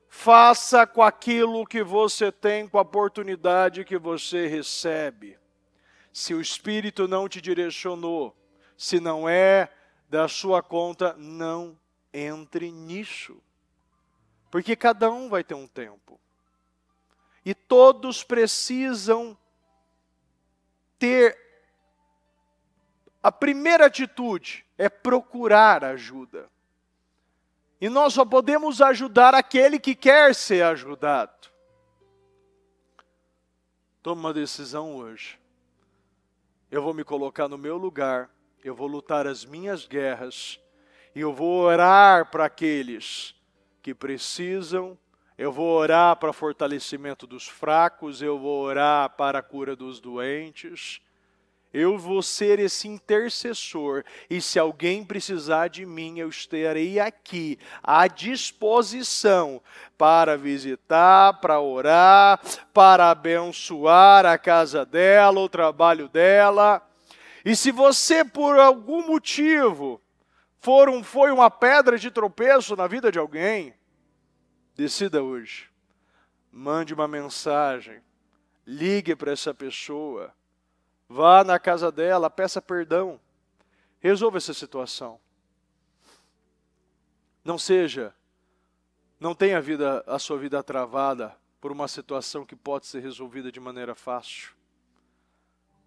[SPEAKER 1] Faça com aquilo que você tem, com a oportunidade que você recebe. Se o Espírito não te direcionou, se não é da sua conta, não entre nisso. Porque cada um vai ter um tempo. E todos precisam ter a primeira atitude, é procurar ajuda. E nós só podemos ajudar aquele que quer ser ajudado. Toma uma decisão hoje. Eu vou me colocar no meu lugar, eu vou lutar as minhas guerras, e eu vou orar para aqueles que precisam, eu vou orar para fortalecimento dos fracos, eu vou orar para a cura dos doentes, eu vou ser esse intercessor, e se alguém precisar de mim, eu estarei aqui, à disposição, para visitar, para orar, para abençoar a casa dela, o trabalho dela. E se você, por algum motivo, foi uma pedra de tropeço na vida de alguém, decida hoje. Mande uma mensagem, ligue para essa pessoa, vá na casa dela, peça perdão, resolva essa situação. Não tenha a sua vida travada por uma situação que pode ser resolvida de maneira fácil.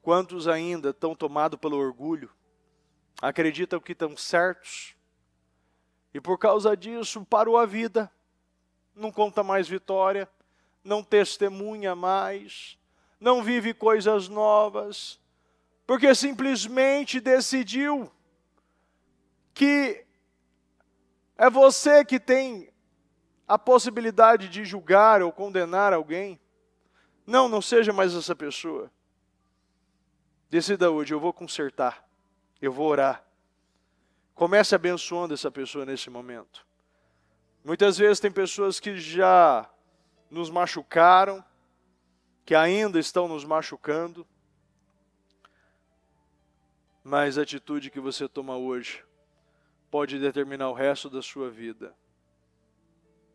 [SPEAKER 1] Quantos ainda estão tomados pelo orgulho, acreditam que estão certos, e por causa disso parou a vida, não conta mais vitória, não testemunha mais, não vive coisas novas, porque simplesmente decidiu que é você que tem a possibilidade de julgar ou condenar alguém. Não seja mais essa pessoa. Decida hoje, eu vou consertar, eu vou orar. Comece abençoando essa pessoa nesse momento. Muitas vezes tem pessoas que já nos machucaram, que ainda estão nos machucando, mas a atitude que você toma hoje pode determinar o resto da sua vida.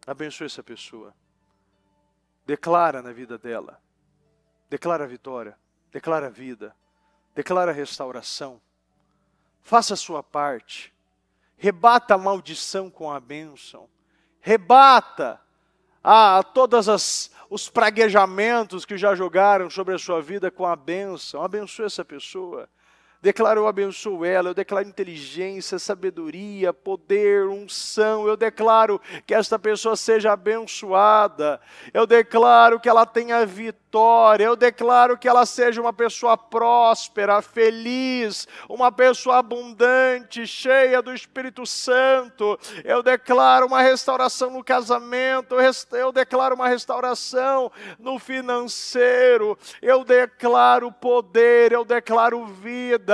[SPEAKER 1] Abençoe essa pessoa. Declara na vida dela. Declara a vitória. Declara a vida. Declara a restauração. Faça a sua parte. Rebata a maldição com a bênção. Rebata todos os praguejamentos que já jogaram sobre a sua vida com a bênção. Abençoe essa pessoa. Declaro, eu abençoo ela, eu declaro inteligência, sabedoria, poder, unção. Eu declaro que esta pessoa seja abençoada. Eu declaro que ela tenha vitória. Eu declaro que ela seja uma pessoa próspera, feliz, uma pessoa abundante, cheia do Espírito Santo. Eu declaro uma restauração no casamento. Eu declaro uma restauração no financeiro. Eu declaro poder, eu declaro vida.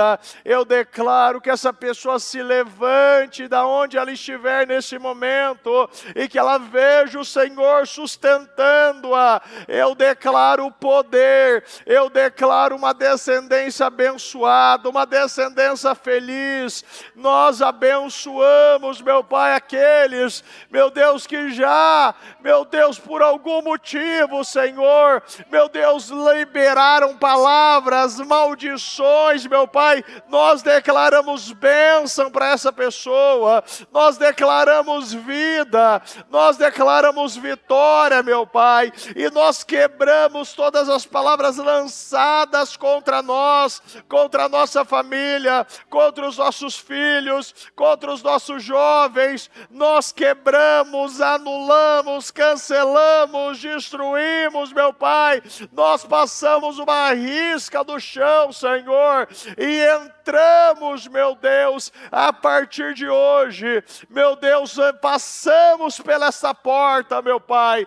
[SPEAKER 1] Eu declaro que essa pessoa se levante da onde ela estiver nesse momento e que ela veja o Senhor sustentando-a. Eu declaro poder, eu declaro uma descendência abençoada, uma descendência feliz. Nós abençoamos, meu Pai, aqueles, meu Deus, que já, meu Deus, por algum motivo, Senhor, meu Deus, liberaram palavras, maldições, meu Pai. Nós declaramos bênção para essa pessoa, nós declaramos vida, nós declaramos vitória, meu Pai, e nós quebramos todas as palavras lançadas contra nós, contra a nossa família, contra os nossos filhos, contra os nossos jovens. Nós quebramos, anulamos, cancelamos, destruímos, meu Pai. Nós passamos uma risca do chão, Senhor, e entramos, meu Deus, a partir de hoje, meu Deus, passamos pela essa porta, meu Pai,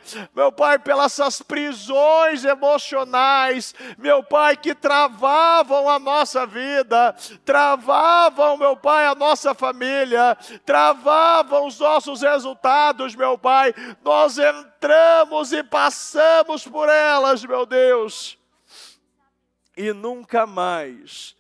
[SPEAKER 1] pelas essas prisões emocionais, meu Pai, que travavam a nossa vida, travavam, meu Pai, a nossa família, travavam os nossos resultados, meu Pai. Nós entramos e passamos por elas, meu Deus, e nunca mais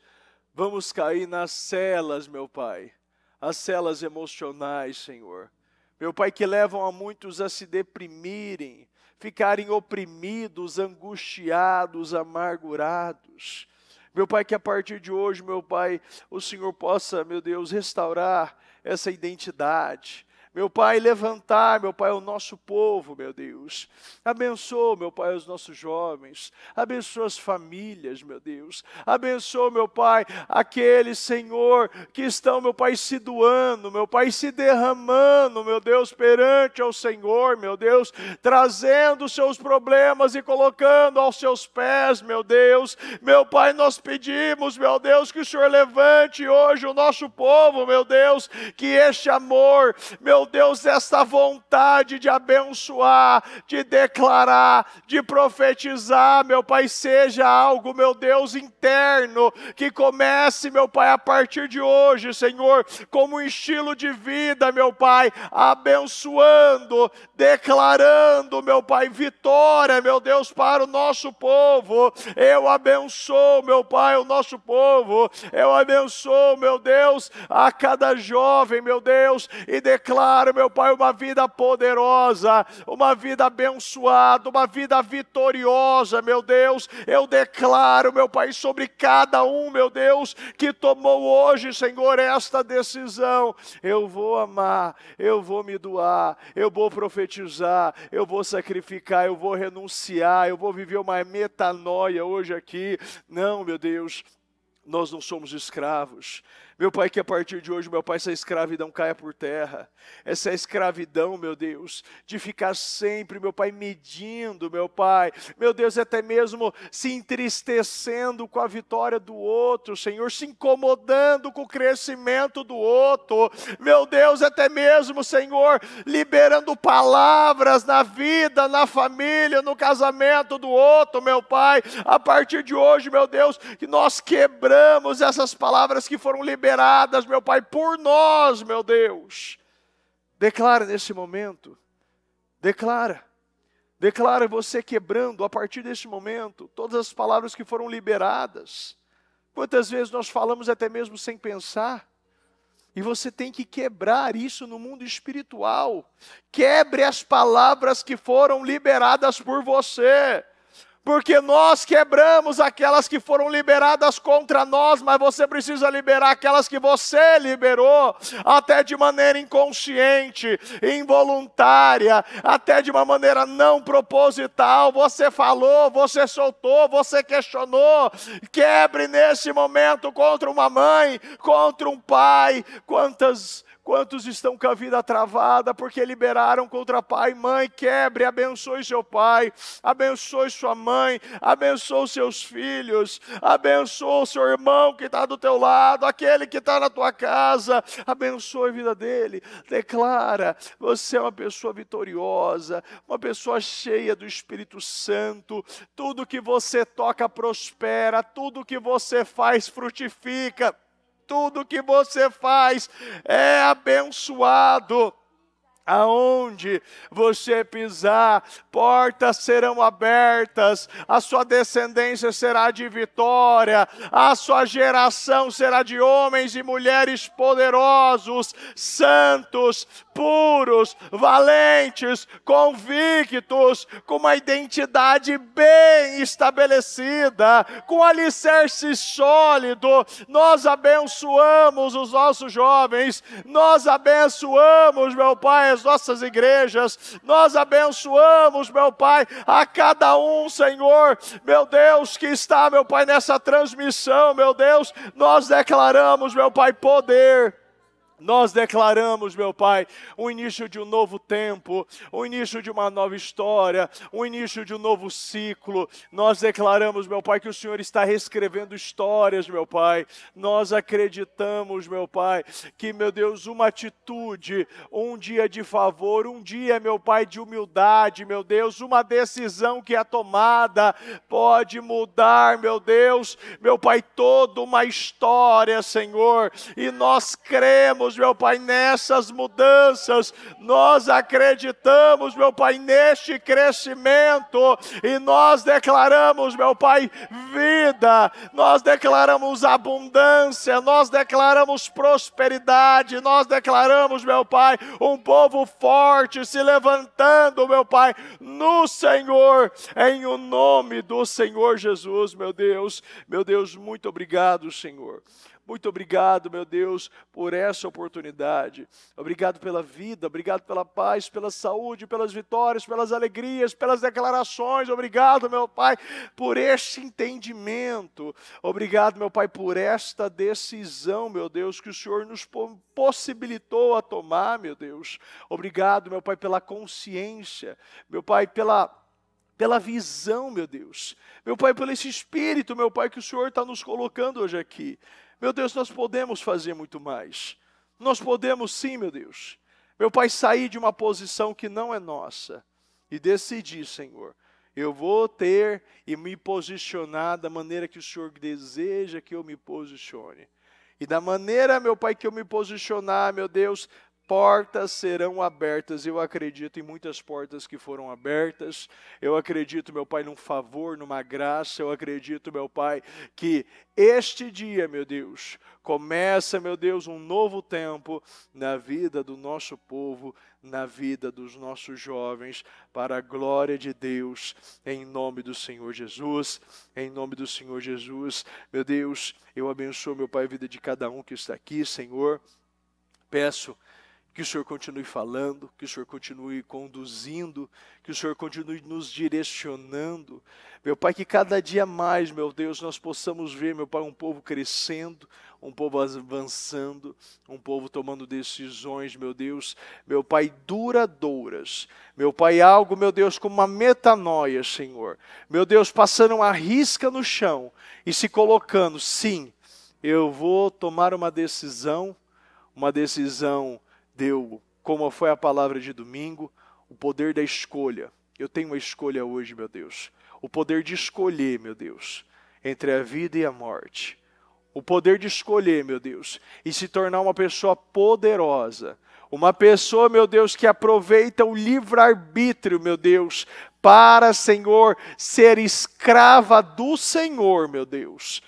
[SPEAKER 1] vamos cair nas celas, meu Pai, as celas emocionais, Senhor. Meu Pai, que levam a muitos a se deprimirem, ficarem oprimidos, angustiados, amargurados. Meu Pai, que a partir de hoje, meu Pai, o Senhor possa, meu Deus, restaurar essa identidade. Meu Pai, levantar, meu Pai, o nosso povo, meu Deus. Abençoa, meu Pai, os nossos jovens. Abençoa as famílias, meu Deus. Abençoa, meu Pai, aqueles, Senhor, que estão, meu Pai, se doando, meu Pai, se derramando, meu Deus, perante ao Senhor, meu Deus, trazendo os seus problemas e colocando aos seus pés, meu Deus. Meu Pai, nós pedimos, meu Deus, que o Senhor levante hoje o nosso povo, meu Deus, que este amor, meu Deus, esta vontade de abençoar, de declarar, de profetizar, meu Pai, seja algo, meu Deus, interno, que comece, meu Pai, a partir de hoje, Senhor, como um estilo de vida, meu Pai, abençoando, declarando, meu Pai, vitória, meu Deus, para o nosso povo. Eu abençoo, meu Pai, o nosso povo. Eu abençoo, meu Deus, a cada jovem, meu Deus, e declaro, meu Pai, uma vida poderosa, uma vida abençoada, uma vida vitoriosa, meu Deus. Eu declaro, meu Pai, sobre cada um, meu Deus, que tomou hoje, Senhor, esta decisão. Eu vou amar, eu vou me doar, eu vou profetizar, eu vou sacrificar, eu vou renunciar, eu vou viver uma metanoia hoje aqui. Não, meu Deus, nós não somos escravos. Meu Pai, que a partir de hoje, meu Pai, essa escravidão caia por terra. Essa escravidão, meu Deus, de ficar sempre, meu Pai, medindo, meu Pai. Meu Deus, até mesmo se entristecendo com a vitória do outro, Senhor, se incomodando com o crescimento do outro. Meu Deus, até mesmo, Senhor, liberando palavras na vida, na família, no casamento do outro, meu Pai. A partir de hoje, meu Deus, que nós quebramos essas palavras que foram liberadas, meu Pai, por nós, meu Deus. Declara nesse momento, declara você quebrando a partir desse momento, todas as palavras que foram liberadas. Quantas vezes nós falamos até mesmo sem pensar, e você tem que quebrar isso no mundo espiritual. Quebre as palavras que foram liberadas por você. Porque nós quebramos aquelas que foram liberadas contra nós, mas você precisa liberar aquelas que você liberou, até de maneira inconsciente, involuntária, até de uma maneira não proposital. Você falou, você soltou, você questionou. Quebre nesse momento contra uma mãe, contra um pai. Quantos estão com a vida travada porque liberaram contra pai e mãe? Quebre, abençoe seu pai, abençoe sua mãe, abençoe seus filhos, abençoe o seu irmão que está do teu lado, aquele que está na tua casa, abençoe a vida dele. Declara, você é uma pessoa vitoriosa, uma pessoa cheia do Espírito Santo, tudo que você toca prospera, tudo que você faz frutifica. Tudo que você faz é abençoado. Aonde você pisar, portas serão abertas, a sua descendência será de vitória, a sua geração será de homens e mulheres poderosos, santos, puros, valentes, convictos, com uma identidade bem estabelecida, com alicerce sólido. Nós abençoamos os nossos jovens, nós abençoamos, meu Pai, as nossas igrejas, nós abençoamos, meu Pai, a cada um, Senhor, meu Deus, que está, meu Pai, nessa transmissão, meu Deus, nós declaramos, meu Pai, poder. Nós declaramos, meu Pai, o início de um novo tempo, o início de uma nova história, o início de um novo ciclo. Nós declaramos, meu Pai, que o Senhor está reescrevendo histórias, meu Pai. Nós acreditamos, meu Pai, que, meu Deus, uma atitude, um dia de favor, um dia, meu Pai, de humildade, meu Deus, uma decisão que é tomada pode mudar, meu Deus, meu Pai, toda uma história, Senhor. E nós cremos, meu Pai, nessas mudanças, nós acreditamos, meu Pai, neste crescimento, e nós declaramos, meu Pai, vida, nós declaramos abundância, nós declaramos prosperidade, nós declaramos, meu Pai, um povo forte se levantando, meu Pai, no Senhor, em o nome do Senhor Jesus, meu Deus, muito obrigado, Senhor. Muito obrigado, meu Deus, por essa oportunidade. Obrigado pela vida, obrigado pela paz, pela saúde, pelas vitórias, pelas alegrias, pelas declarações. Obrigado, meu Pai, por este entendimento. Obrigado, meu Pai, por esta decisão, meu Deus, que o Senhor nos possibilitou a tomar, meu Deus. Obrigado, meu Pai, pela consciência, meu Pai, pela visão, meu Deus. Meu Pai, pelo esse espírito, meu Pai, que o Senhor está nos colocando hoje aqui. Meu Deus, nós podemos fazer muito mais. Nós podemos sim, meu Deus. Meu Pai, sair de uma posição que não é nossa e decidir, Senhor, eu vou ter e me posicionar da maneira que o Senhor deseja que eu me posicione. E da maneira, meu Pai, que eu me posicionar, meu Deus, portas serão abertas. Eu acredito em muitas portas que foram abertas. Eu acredito, meu Pai, num favor, numa graça. Eu acredito, meu Pai, que este dia, meu Deus, começa, meu Deus, um novo tempo na vida do nosso povo, na vida dos nossos jovens, para a glória de Deus, em nome do Senhor Jesus, em nome do Senhor Jesus. Meu Deus, eu abençoo, meu Pai, a vida de cada um que está aqui, Senhor. Peço que o Senhor continue falando, que o Senhor continue conduzindo, que o Senhor continue nos direcionando. Meu Pai, que cada dia mais, meu Deus, nós possamos ver, meu Pai, um povo crescendo, um povo avançando, um povo tomando decisões, meu Deus, meu Pai, duradouras. Meu Pai, algo, meu Deus, como uma metanoia, Senhor. Meu Deus, passando uma risca no chão e se colocando, sim, eu vou tomar uma decisão deu, como foi a palavra de domingo, o poder da escolha. Eu tenho uma escolha hoje, meu Deus. O poder de escolher, meu Deus, entre a vida e a morte. O poder de escolher, meu Deus, e se tornar uma pessoa poderosa. Uma pessoa, meu Deus, que aproveita o livre-arbítrio, meu Deus, para, Senhor, ser escrava do Senhor, meu Deus.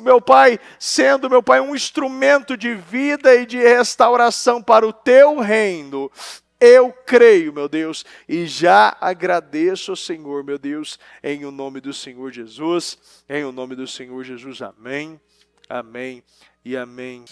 [SPEAKER 1] Meu Pai, sendo, meu Pai, um instrumento de vida e de restauração para o Teu reino. Eu creio, meu Deus, e já agradeço ao Senhor, meu Deus, em o nome do Senhor Jesus. Em o nome do Senhor Jesus, amém, amém e amém.